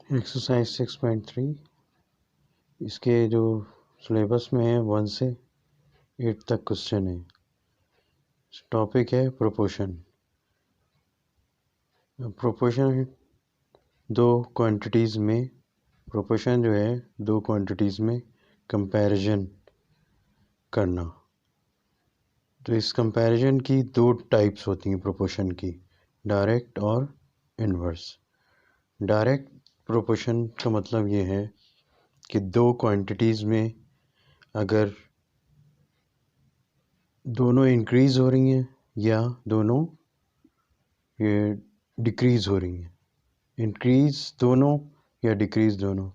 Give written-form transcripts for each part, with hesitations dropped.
Exercise 6.3 इसके जो syllabus में है 1 से 8 तक क्वेश्चन है। टॉपिक है प्रोपोर्शन। प्रोपोर्शन दो क्वांटिटीज़ में प्रोपोर्शन जो है दो क्वांटिटीज़ में कंपैरिजन करना। तो इस कंपैरिजन की दो टाइप्स होती हैं प्रोपोर्शन की, डायरेक्ट और इनवर्स। डायरेक्ट प्रोपोर्शन का मतलब ये है कि दो क्वांटिटीज़ में अगर दोनों इंक्रीज़ हो रही हैं या दोनों ये डिक्रीज़ हो रही हैं, इंक्रीज़ दोनों या डिक्रीज़ दोनों,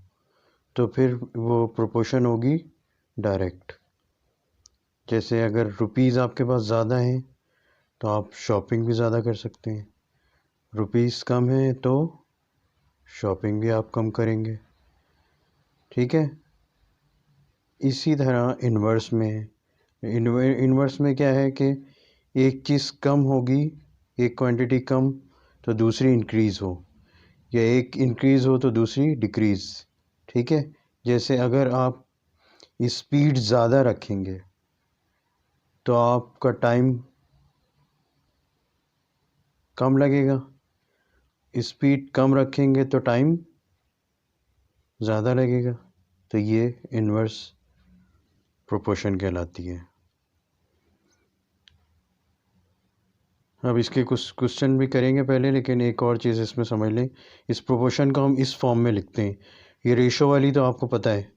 तो फिर वो प्रोपोर्शन होगी डायरेक्ट। जैसे अगर रुपीज़ आपके पास ज़्यादा हैं तो आप शॉपिंग भी ज़्यादा कर सकते हैं, रुपीज़ कम है तो शॉपिंग भी आप कम करेंगे, ठीक है। इसी तरह इन्वर्स में इन्वर्स में क्या है कि एक चीज़ कम होगी, एक क्वांटिटी कम तो दूसरी इंक्रीज़ हो, या एक इंक्रीज़ हो तो दूसरी डिक्रीज़, ठीक है। जैसे अगर आप स्पीड ज़्यादा रखेंगे तो आपका टाइम कम लगेगा, स्पीड कम रखेंगे तो टाइम ज़्यादा लगेगा। तो ये इन्वर्स प्रोपोर्शन कहलाती है। अब इसके कुछ क्वेश्चन भी करेंगे पहले, लेकिन एक और चीज़ इसमें समझ लें, इस प्रोपोर्शन को हम इस फॉर्म में लिखते हैं। ये रेशो वाली तो आपको पता है,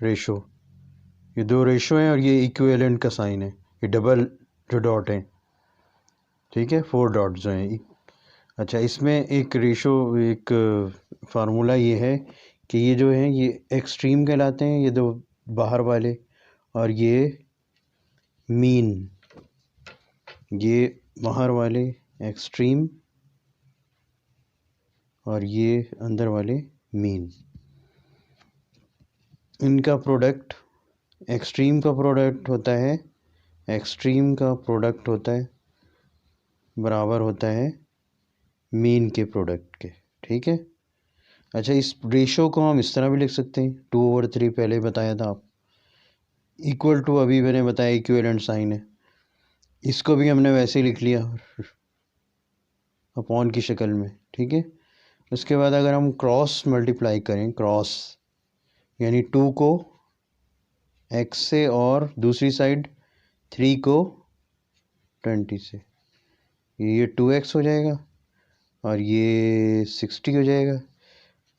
रेशो, ये दो रेशो हैं और ये इक्विवेलेंट का साइन है, ये डबल जो डॉट है, ठीक है, 4 डॉट जो हैं। अच्छा, इसमें एक रेशो, एक फार्मूला ये है कि ये जो है ये एक्सट्रीम कहलाते हैं, ये दो बाहर वाले, और ये मीन, ये बाहर वाले एक्सट्रीम और ये अंदर वाले मीन। इनका प्रोडक्ट, एक्सट्रीम का प्रोडक्ट होता है, एक्सट्रीम का प्रोडक्ट होता है बराबर होता है मीन के प्रोडक्ट के, ठीक है। अच्छा, इस रेशो को हम इस तरह भी लिख सकते हैं, 2/3 पहले बताया था आप, इक्वल टू अभी मैंने बताया इक्विवेलेंट साइन है, इसको भी हमने वैसे ही लिख लिया अपॉन की शक्ल में, ठीक है। उसके बाद अगर हम क्रॉस मल्टीप्लाई करें, क्रॉस यानी 2 को x से और दूसरी साइड 3 को 20 से, ये 2x हो जाएगा और ये 60 हो जाएगा,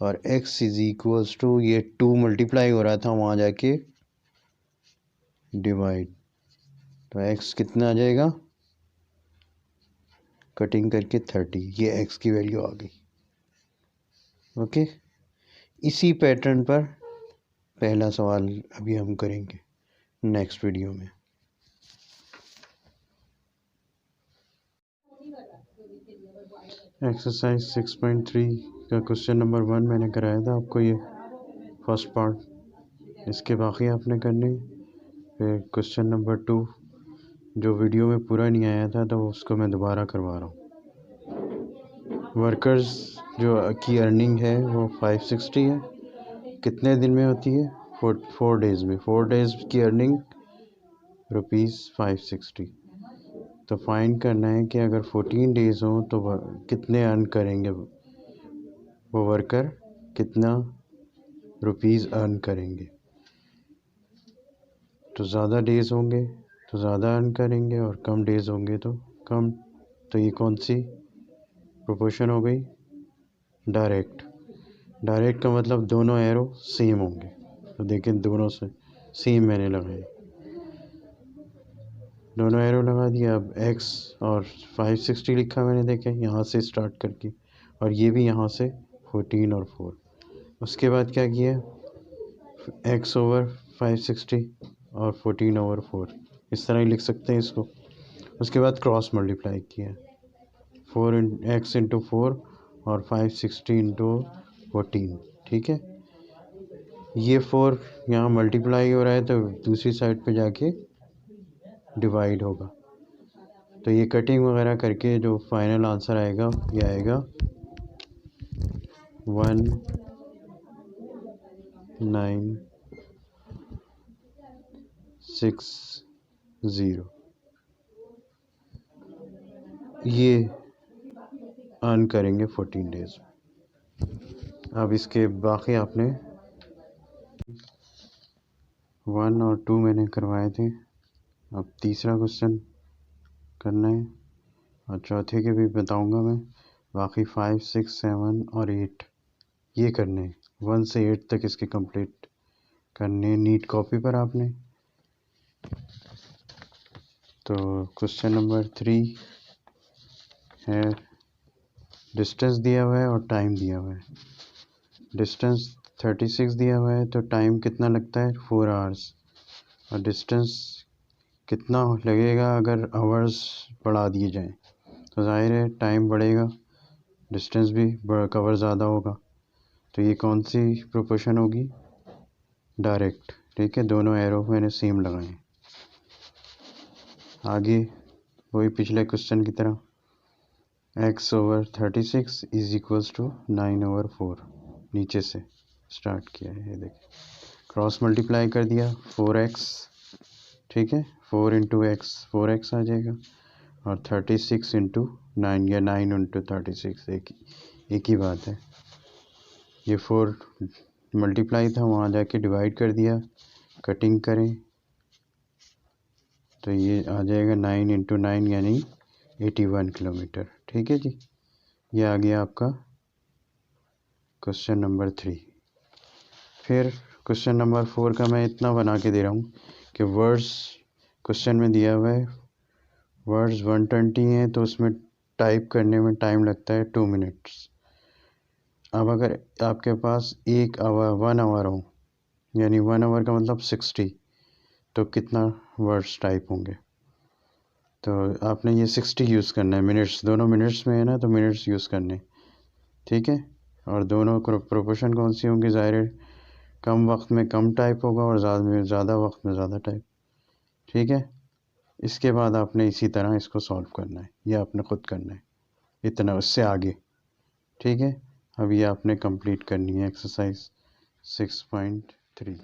और x इज इक्वल्स टू, ये 2 मल्टीप्लाई हो रहा था वहाँ जाके डिवाइड, तो x कितना आ जाएगा, कटिंग करके 30, ये x की वैल्यू आ गई। ओके, इसी पैटर्न पर पहला सवाल अभी हम करेंगे नेक्स्ट वीडियो में। एक्सरसाइज 6.3 का क्वेश्चन नंबर 1 मैंने कराया था आपको, ये फर्स्ट पार्ट, इसके बाकी आपने करने। फिर क्वेश्चन नंबर 2 जो वीडियो में पूरा नहीं आया था तो उसको मैं दोबारा करवा रहा हूँ। वर्कर्स जो की अर्निंग है वो 560 है, कितने दिन में होती है, 4 डेज़ में, 4 डेज़ की अर्निंग ₹560। तो फाइंड करना है कि अगर 14 डेज़ हों तो कितने अर्न करेंगे वो वर्कर, कितना रुपीज़ अर्न करेंगे। तो ज़्यादा डेज़ होंगे तो ज़्यादा अर्न करेंगे और कम डेज़ होंगे तो कम। तो ये कौन सी प्रोपोर्शन हो गई, डायरेक्ट। डायरेक्ट का मतलब दोनों एरो सेम होंगे, तो देखें दोनों से सेम मैंने लगाए, दोनों एरो लगा दिया। अब x और 560 लिखा मैंने, देखें यहाँ से स्टार्ट करके, और ये भी यहाँ से 14 और 4। उसके बाद क्या किया, x ओवर 560 और 14 ओवर 4, इस तरह ही लिख सकते हैं इसको। उसके बाद क्रॉस मल्टीप्लाई किया, 4x इंटू 4 और 560 इंटू 14, ठीक है। ये 4 यहाँ मल्टीप्लाई हो रहा है तो दूसरी साइड पे जाके डिवाइड होगा। तो ये कटिंग वगैरह करके जो फाइनल आंसर आएगा ये आएगा 1 960 ये अर्न करेंगे 14 डेज। अब इसके बाकी आपने 1 और 2 मैंने करवाए थे, अब तीसरा क्वेश्चन करना है और चौथे के भी बताऊंगा मैं। बाकी 5, 6, 7 और 8 ये करने हैं, 1 से 8 तक इसके कंप्लीट करने नीट कॉपी पर आपने। तो क्वेश्चन नंबर 3 है, डिस्टेंस दिया हुआ है और टाइम दिया हुआ है। डिस्टेंस 36 दिया हुआ है तो टाइम कितना लगता है 4 आवर्स, और डिस्टेंस कितना लगेगा अगर आवर्स बढ़ा दिए जाएं, तो जाहिर है टाइम बढ़ेगा, डिस्टेंस भी कवर ज़्यादा होगा। तो ये कौन सी प्रोपोर्शन होगी, डायरेक्ट। ठीक है, दोनों एरो मैंने सेम लगाए। आगे वही पिछले क्वेश्चन की तरह, x/36 इज इक्वल्स टू 9/4 नीचे से स्टार्ट किया है। ये देखिए, क्रॉस मल्टीप्लाई कर दिया 4x, ठीक है, 4 इंटू एक्स 4x आ जाएगा, और 36 इंटू 9 या 9 इंटू 36 एक ही बात है। ये 4 मल्टीप्लाई था, वहाँ जाके डिवाइड कर दिया, कटिंग करें तो ये आ जाएगा 9 इंटू 9 यानी 81 किलोमीटर। ठीक है जी, ये आ गया आपका क्वेश्चन नंबर 3। फिर क्वेश्चन नंबर 4 का मैं इतना बना के दे रहा हूँ कि वर्ड्स क्वेश्चन में दिया हुआ है, वर्ड्स 120 हैं तो उसमें टाइप करने में टाइम लगता है 2 मिनट्स। अब अगर आपके पास 1 आवर हो, यानी 1 आवर का मतलब 60, तो कितना वर्ड्स टाइप होंगे। तो आपने ये 60 यूज़ करना है, मिनट्स दोनों मिनट्स में है ना, तो मिनट्स यूज़ करने। ठीक है, और दोनों प्रोपोर्शन कौन सी होंगी, ज़ाहिर है कम वक्त में कम टाइप होगा और ज़्यादा वक्त में ज़्यादा टाइप। ठीक है, इसके बाद आपने इसी तरह इसको सॉल्व करना है, ये आपने खुद करना है, इतना उससे आगे। ठीक है, अब ये आपने कंप्लीट करनी है एक्सरसाइज 6.3।